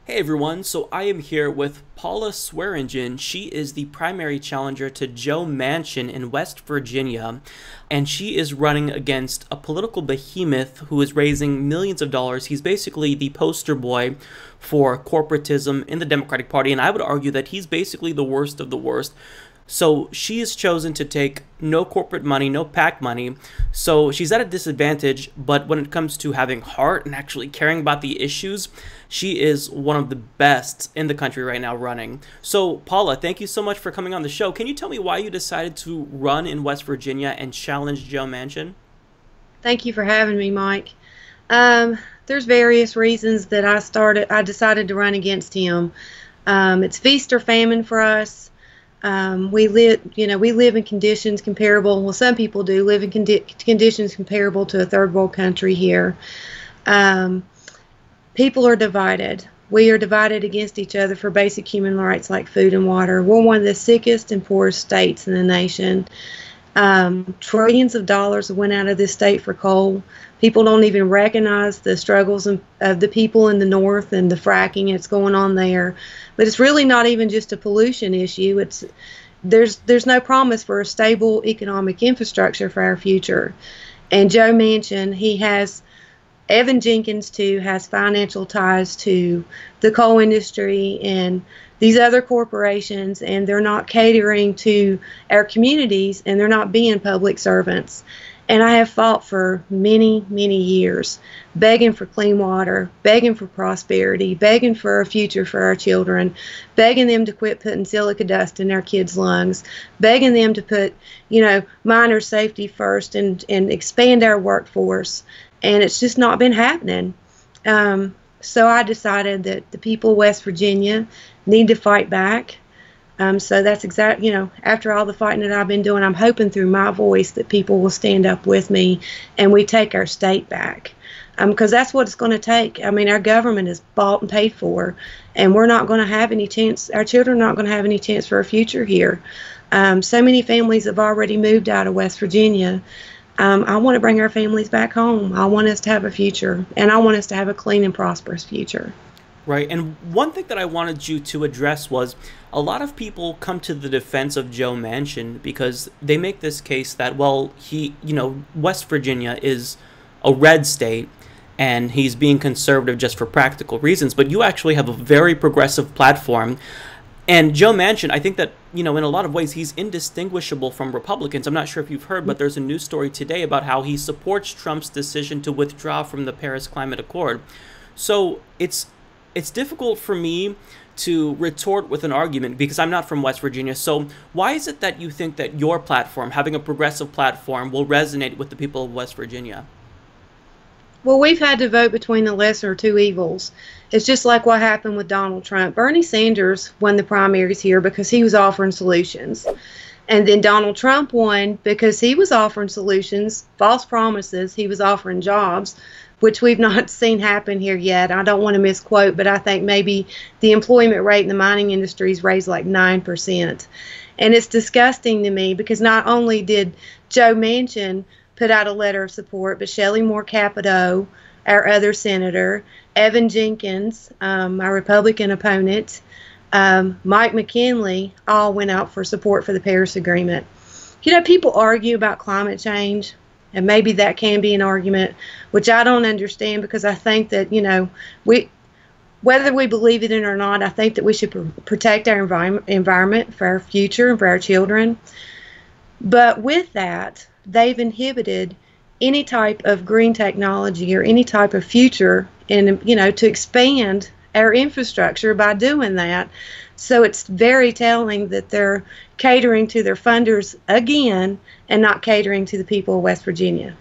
Hey everyone, so I am here with Paula Swearengin. She is the primary challenger to Joe Manchin in West Virginia, and she is running against a political behemoth who is raising millions of dollars. He's basically the poster boy for corporatism in the Democratic Party, and I would argue that he's basically the worst of the worst. So she has chosen to take no corporate money, no PAC money. So she's at a disadvantage, but when it comes to having heart and actually caring about the issues, she is one of the best in the country right now running. So Paula, thank you so much for coming on the show. Can you tell me why you decided to run in West Virginia and challenge Joe Manchin? Thank you for having me, Mike. There's various reasons that I decided to run against him. It's feast or famine for us. We live in conditions comparable. Well, some people do live in conditions comparable to a third world country here. People are divided. We are divided against each other for basic human rights like food and water. We're one of the sickest and poorest states in the nation. Trillions of dollars went out of this state for coal. People don't even recognize the struggles of the people in the north and the fracking that's going on there. But it's really not even just a pollution issue. There's no promise for a stable economic infrastructure for our future. And Joe Manchin, he has Jenkins too has financial ties to the coal industry and these other corporations, and they're not catering to our communities, and they're not being public servants. And I have fought for many, many years, begging for clean water, begging for prosperity, begging for a future for our children, begging them to quit putting silica dust in our kids' lungs, begging them to put, miner safety first and expand our workforce. And it's just not been happening. So I decided that the people of West Virginia need to fight back. So that's after all the fighting that I've been doing, I'm hoping through my voice that people will stand up with me and we take our state back. Because that's what it's going to take. I mean, our government is bought and paid for, and we're not going to have any chance, our children are not going to have any chance for a future here. So many families have already moved out of West Virginia. I want to bring our families back home. I want us to have a future, and I want us to have a clean and prosperous future. Right, and one thing that I wanted you to address was a lot of people come to the defense of Joe Manchin because they make this case that, well, West Virginia is a red state and he's being conservative just for practical reasons, but you actually have a very progressive platform. And Joe Manchin, I think that, in a lot of ways, he's indistinguishable from Republicans. I'm not sure if you've heard, but there's a news story today about how he supports Trump's decision to withdraw from the Paris Climate Accord. So it's difficult for me to retort with an argument because I'm not from West Virginia. So why is it that you think that your platform, having a progressive platform, will resonate with the people of West Virginia? Well, we've had to vote between the lesser of two evils. It's just like what happened with Donald Trump. Bernie Sanders won the primaries here because he was offering solutions. And then Donald Trump won because he was offering solutions, false promises. He was offering jobs, which we've not seen happen here yet. I don't want to misquote, but I think maybe the employment rate in the mining industry is raised like 9%. And it's disgusting to me because not only did Joe Manchin put out a letter of support, but Shelley Moore Capito, our other senator, Jenkins, my Republican opponent, Mike McKinley, all went out for support for the Paris Agreement. People argue about climate change, and maybe that can be an argument, which I don't understand because I think that, whether we believe it in or not, I think that we should protect our environment for our future and for our children. But with that, they've inhibited any type of green technology or any type of future and, to expand our infrastructure by doing that. So it's very telling that they're catering to their funders again and not catering to the people of West Virginia.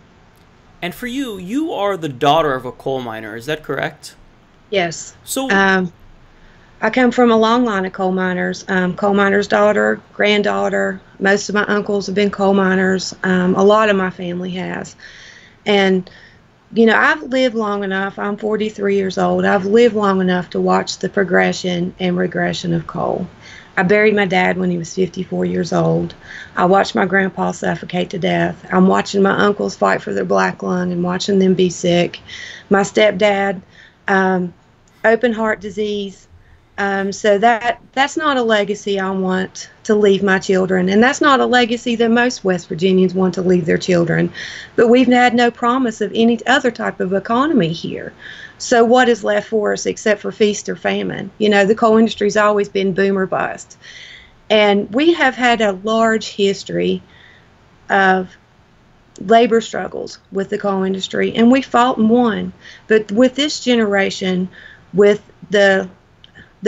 And for you, you are the daughter of a coal miner, is that correct? Yes. So I come from a long line of coal miners, coal miner's daughter, granddaughter. Most of my uncles have been coal miners. A lot of my family has. And, I've lived long enough. I'm 43 years old. I've lived long enough to watch the progression and regression of coal. I buried my dad when he was 54 years old. I watched my grandpa suffocate to death. I'm watching my uncles fight for their black lung and watching them be sick. My stepdad, open heart disease. So that's not a legacy I want to leave my children, and that's not a legacy that most West Virginians want to leave their children. But we've had no promise of any other type of economy here. So what is left for us except for feast or famine? You know, the coal industry's always been boom or bust. And we have had a large history of labor struggles with the coal industry, and we fought and won. But with this generation, with the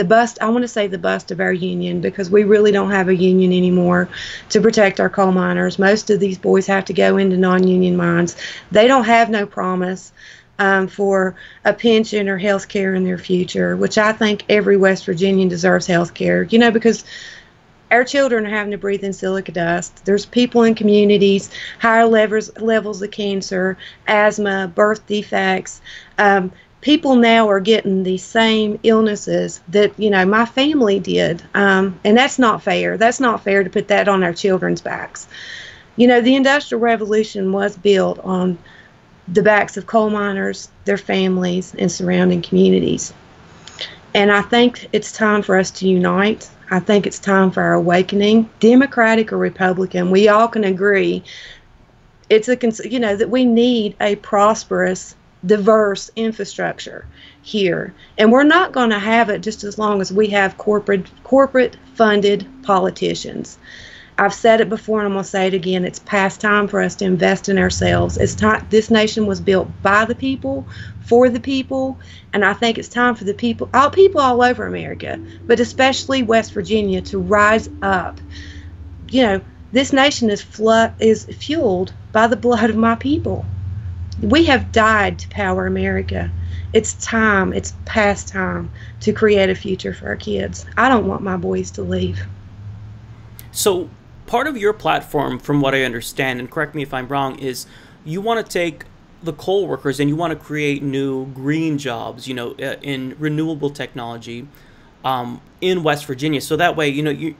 bust, I want to say the bust of our union, because we really don't have a union anymore to protect our coal miners. Most of these boys have to go into non-union mines. They don't have no promise for a pension or health care in their future, which I think every West Virginian deserves health care, you know, because our children are having to breathe in silica dust. There's people in communities, higher levels of cancer, asthma, birth defects. People now are getting the same illnesses that, you know, my family did. And that's not fair. That's not fair to put that on our children's backs. You know, the Industrial Revolution was built on the backs of coal miners, their families, and surrounding communities. And I think it's time for us to unite. I think it's time for our awakening. Democratic or Republican, we all can agree you know, that we need a prosperous, diverse infrastructure here. And we're not going to have it just as long as we have corporate funded politicians. I've said it before and I'm going to say it again. It's past time for us to invest in ourselves. It's time. This nation was built by the people, for the people, and I think it's time for the people all over America, but especially West Virginia, to rise up. You know, this nation is fueled by the blood of my people. We have died to power America. It's time, it's past time to create a future for our kids. I don't want my boys to leave. So part of your platform, from what I understand, and correct me if I'm wrong, is you want to take the coal workers and you want to create new green jobs, you know, in renewable technology in West Virginia. So that way, you know,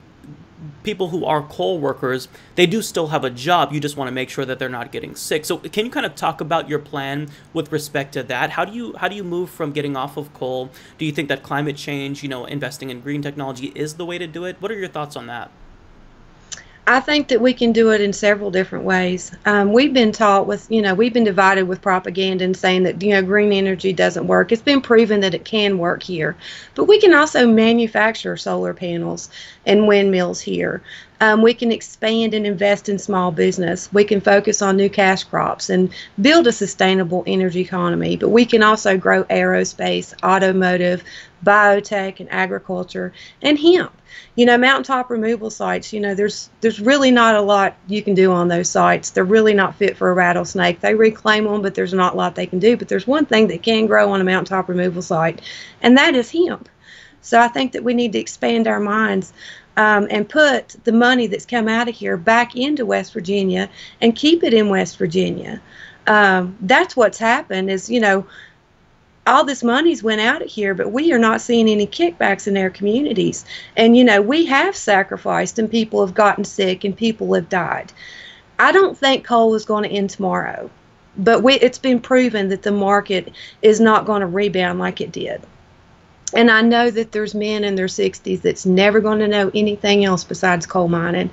people who are coal workers, they do still have a job. You just want to make sure that they're not getting sick. So can you kind of talk about your plan with respect to that? How do you move from getting off of coal? Do you think that climate change, you know, investing in green technology is the way to do it? What are your thoughts on that? I think that we can do it in several different ways. We've been taught we've been divided with propaganda and saying that, you know, green energy doesn't work. It's been proven that it can work here. But we can also manufacture solar panels and windmills here. We can expand and invest in small business. We can focus on new cash crops and build a sustainable energy economy. But we can also grow aerospace, automotive, biotech, and agriculture, and hemp. You know, mountaintop removal sites, you know, there's really not a lot you can do on those sites. They're really not fit for a rattlesnake. They reclaim them, but there's not a lot they can do. But there's one thing that can grow on a mountaintop removal site, and that is hemp. So I think that we need to expand our minds and put the money that's come out of here back into West Virginia and keep it in West Virginia. That's what's happened is, you know, all this money's went out of here, but we are not seeing any kickbacks in our communities. And, you know, we have sacrificed and people have gotten sick and people have died. I don't think coal is going to end tomorrow, but it's been proven that the market is not going to rebound like it did. And I know that there's men in their 60s that's never going to know anything else besides coal mining.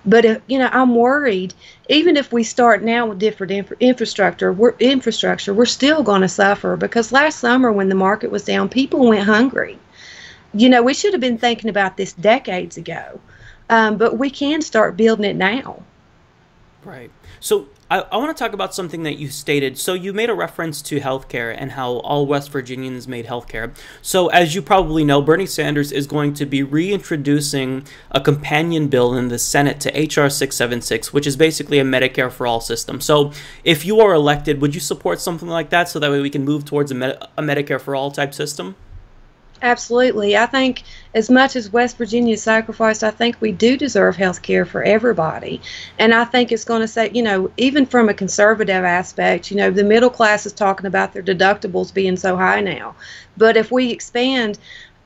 But, you know, I'm worried, even if we start now with different infrastructure, we're still going to suffer, because last summer when the market was down, people went hungry. You know, we should have been thinking about this decades ago, but we can start building it now. Right. So I want to talk about something that you stated. So you made a reference to healthcare and how all West Virginians made healthcare. So as you probably know, Bernie Sanders is going to be reintroducing a companion bill in the Senate to HR 676, which is basically a Medicare for all system. So if you are elected, would you support something like that so that way we can move towards a Medicare for all type system? Absolutely. I think as much as West Virginia sacrificed, I think we do deserve health care for everybody. And I think it's going to say, you know, even from a conservative aspect, you know, the middle class is talking about their deductibles being so high now. But if we expand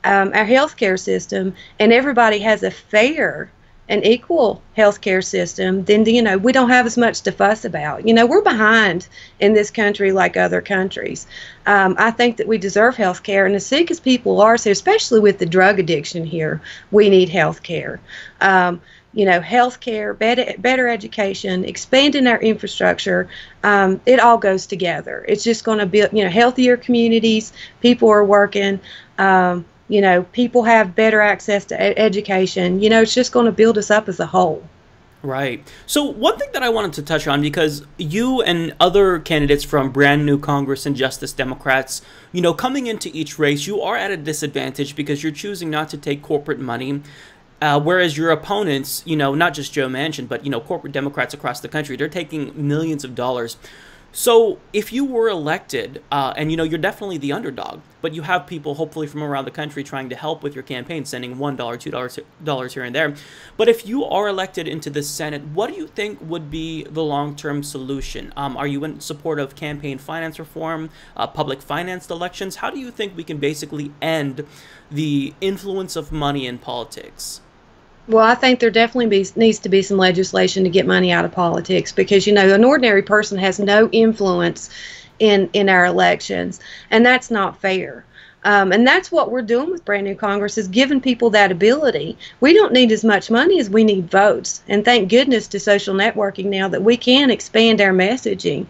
our health care system and everybody has a fair an equal healthcare system, then, you know, we don't have as much to fuss about. You know, we're behind in this country like other countries. I think that we deserve healthcare, and as sick as people are, so especially with the drug addiction here, we need healthcare. You know, healthcare, better education, expanding our infrastructure, it all goes together. It's just going to build, you know, healthier communities, people are working, you know, people have better access to education. You know, it's just going to build us up as a whole. Right. So one thing that I wanted to touch on, because you and other candidates from brand new Congress and Justice Democrats, you know, coming into each race, you are at a disadvantage because you're choosing not to take corporate money. Whereas your opponents, you know, not just Joe Manchin, but, you know, corporate Democrats across the country, they're taking millions of dollars. So if you were elected, and, you know, you're definitely the underdog, but you have people hopefully from around the country trying to help with your campaign, sending $1, $2 here and there. But if you are elected into the Senate, what do you think would be the long-term solution? Are you in support of campaign finance reform, public financed elections? How do you think we can basically end the influence of money in politics? Well, I think there definitely needs to be some legislation to get money out of politics because, you know, an ordinary person has no influence in our elections, and that's not fair. And that's what we're doing with brand new Congress, is giving people that ability. We don't need as much money as we need votes. And thank goodness to social networking now that we can expand our messaging.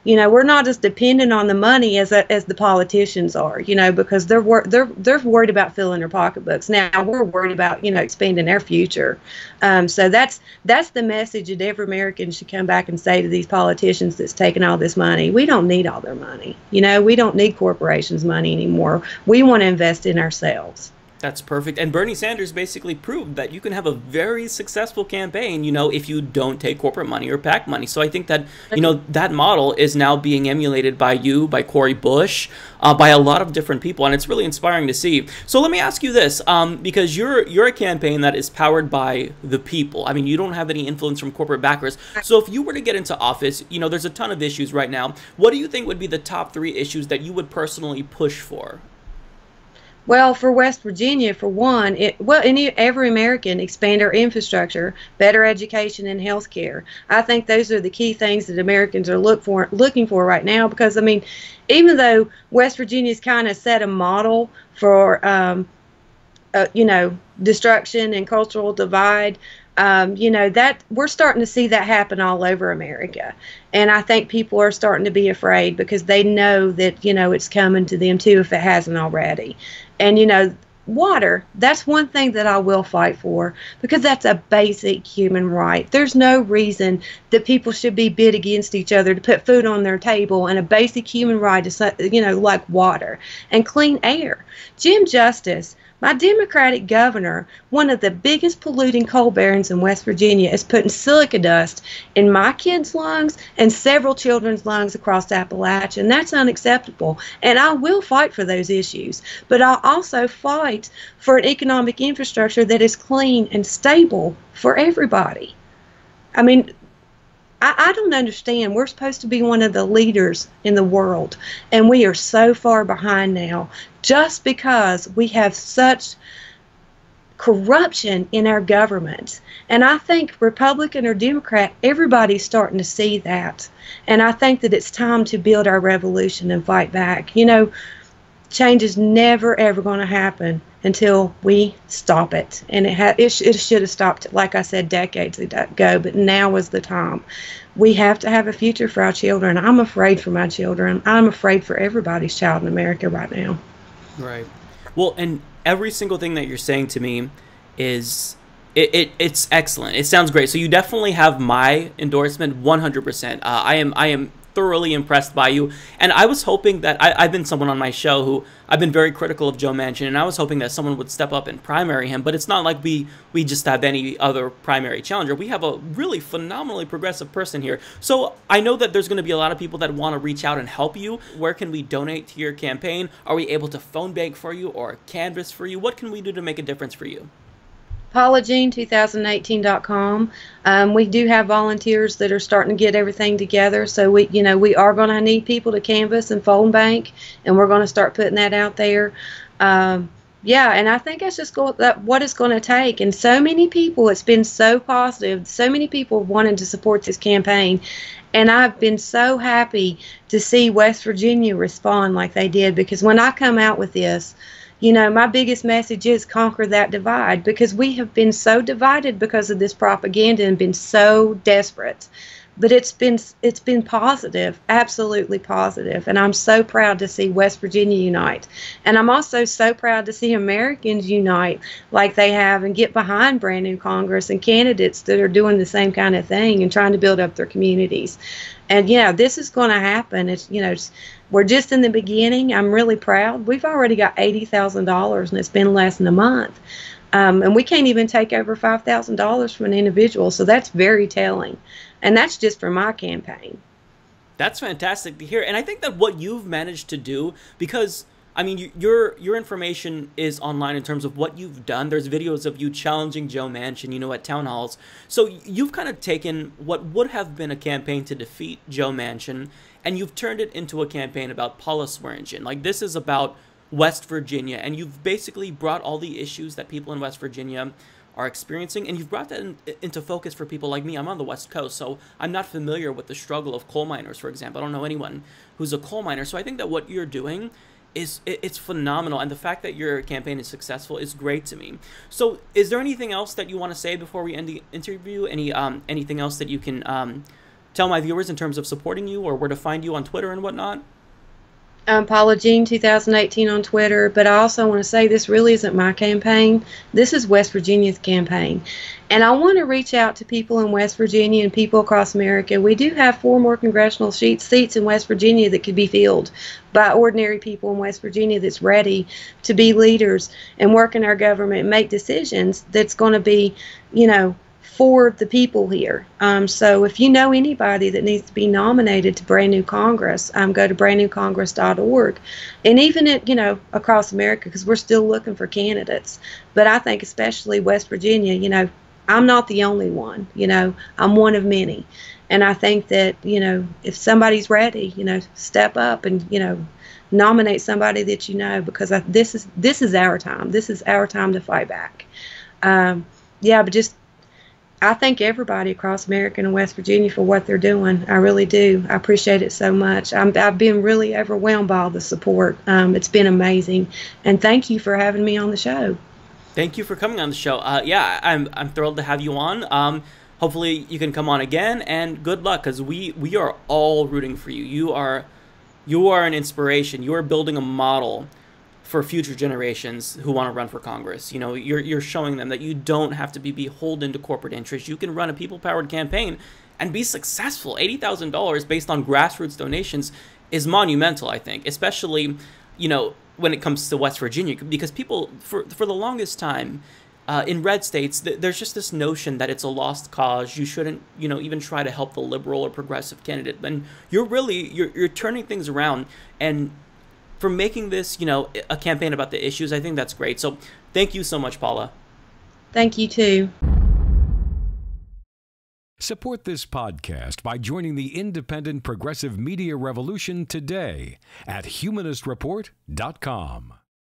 You know, we're not as dependent on the money as the politicians are, you know, because they're worried about filling their pocketbooks. Now we're worried about, you know, expanding our future. So that's the message that every American should come back and say to these politicians that's taking all this money. We don't need all their money. You know, we don't need corporations' money anymore. We want to invest in ourselves. That's perfect. And Bernie Sanders basically proved that you can have a very successful campaign, you know, if you don't take corporate money or PAC money. So I think that, you know, that model is now being emulated by you, by Cori Bush, by a lot of different people. And it's really inspiring to see. So let me ask you this, because you're a campaign that is powered by the people. I mean, you don't have any influence from corporate backers. So if you were to get into office, you know, there's a ton of issues right now. What do you think would be the top 3 issues that you would personally push for? Well, for West Virginia, for one, every American, expand our infrastructure, better education, and health care. I think those are the key things that Americans are looking for right now, because, I mean, even though West Virginia's kind of set a model for, you know, destruction and cultural divide, you know, that we're starting to see that happen all over America. And I think people are starting to be afraid because they know that, you know, it's coming to them too if it hasn't already. And, you know, water, that's one thing that I will fight for, because that's a basic human right. There's no reason that people should be bid against each other to put food on their table, and a basic human right is, you know, like water and clean air. Jim Justice, my Democratic governor, one of the biggest polluting coal barons in West Virginia, is putting silica dust in my kids' lungs and several children's lungs across Appalachia, and that's unacceptable. And I will fight for those issues, but I'll also fight for an economic infrastructure that is clean and stable for everybody. I mean, I don't understand. We're supposed to be one of the leaders in the world, and we are so far behind now just because we have such corruption in our government. And I think Republican or Democrat, everybody's starting to see that. And I think that it's time to build our revolution and fight back. You know, change is never, ever going to happen until we stop it. And it should have stopped, like I said, decades ago, but now is the time. We have to have a future for our children. I'm afraid for my children. I'm afraid for everybody's child in America right now. Right. Well, and every single thing that you're saying to me is, it's excellent. It sounds great. So you definitely have my endorsement 100%. I am thoroughly impressed by you. And I was hoping that I've been someone on my show who I've been very critical of Joe Manchin, and I was hoping that someone would step up and primary him. But it's not like we just have any other primary challenger. We have a really phenomenally progressive person here. So I know that there's going to be a lot of people that want to reach out and help you. Where can we donate to your campaign? Are we able to phone bank for you or canvas for you? What can we do to make a difference for you? PaulaJean2018.com. We do have volunteers that are starting to get everything together. So we are going to need people to canvas and phone bank, and we're going to start putting that out there. Yeah, and I think that's just what it's going to take. And so many people, it's been so positive. So many people wanted to support this campaign. And I've been so happy to see West Virginia respond like they did, because when I come out with this, you know, my biggest message is conquer that divide, because we have been so divided because of this propaganda and been so desperate. But it's been positive, absolutely positive, and I'm so proud to see West Virginia unite. And I'm also so proud to see Americans unite like they have and get behind brand new Congress and candidates that are doing the same kind of thing and trying to build up their communities. And yeah, this is going to happen. We're just in the beginning. I'm really proud. We've already got $80,000, and it's been less than a month. And we can't even take over $5,000 from an individual, so that's very telling. And that's just for my campaign. That's fantastic to hear. And I think that what you've managed to do, because, I mean, your information is online in terms of what you've done. There's videos of you challenging Joe Manchin, you know, at town halls. So you've kind of taken what would have been a campaign to defeat Joe Manchin, and you've turned it into a campaign about Paula Swearengin. Like, this is about West Virginia, and you've basically brought all the issues that people in West Virginia are experiencing, and you've brought that into focus for people like me. I'm on the West Coast, so I'm not familiar with the struggle of coal miners, for example. I don't know anyone who's a coal miner. So I think that what you're doing it's phenomenal, and the fact that your campaign is successful is great to me. So is there anything else that you want to say before we end the interview? Anything else that you can tell my viewers in terms of supporting you, or where to find you on Twitter and whatnot? Paula Jean 2018 on Twitter, but I also want to say this really isn't my campaign. This is West Virginia's campaign. And I want to reach out to people in West Virginia and people across America. We do have 4 more congressional seats in West Virginia that could be filled by ordinary people in West Virginia that's ready to be leaders and work in our government and make decisions that's going to be, you know, for the people here. So if you know anybody that needs to be nominated to Brand New Congress, go to brandnewcongress.org. And even at, you know, across America, because we're still looking for candidates. But I think especially West Virginia, you know, I'm not the only one, you know, I'm one of many. And I think that, you know, if somebody's ready, you know, step up and, you know, nominate somebody that you know, because this is our time. This is our time to fight back. Yeah, but just I thank everybody across America and West Virginia for what they're doing. I really do. I appreciate it so much. I've been really overwhelmed by all the support. It's been amazing. And thank you for having me on the show. Thank you for coming on the show. Yeah, I'm thrilled to have you on. Hopefully you can come on again, and good luck, because we are all rooting for you. You are an inspiration. You are building a model for future generations who want to run for Congress. You know, you're showing them that you don't have to be beholden to corporate interests. You can run a people-powered campaign and be successful. $80,000 based on grassroots donations is monumental, I think, especially, you know, when it comes to West Virginia, because people, for the longest time, in red states, there's just this notion that it's a lost cause. You shouldn't, you know, even try to help the liberal or progressive candidate. And you're turning things around, and for making this, you know, a campaign about the issues, I think that's great. So thank you so much, Paula. Thank you too. Support this podcast by joining the independent progressive media revolution today at humanistreport.com.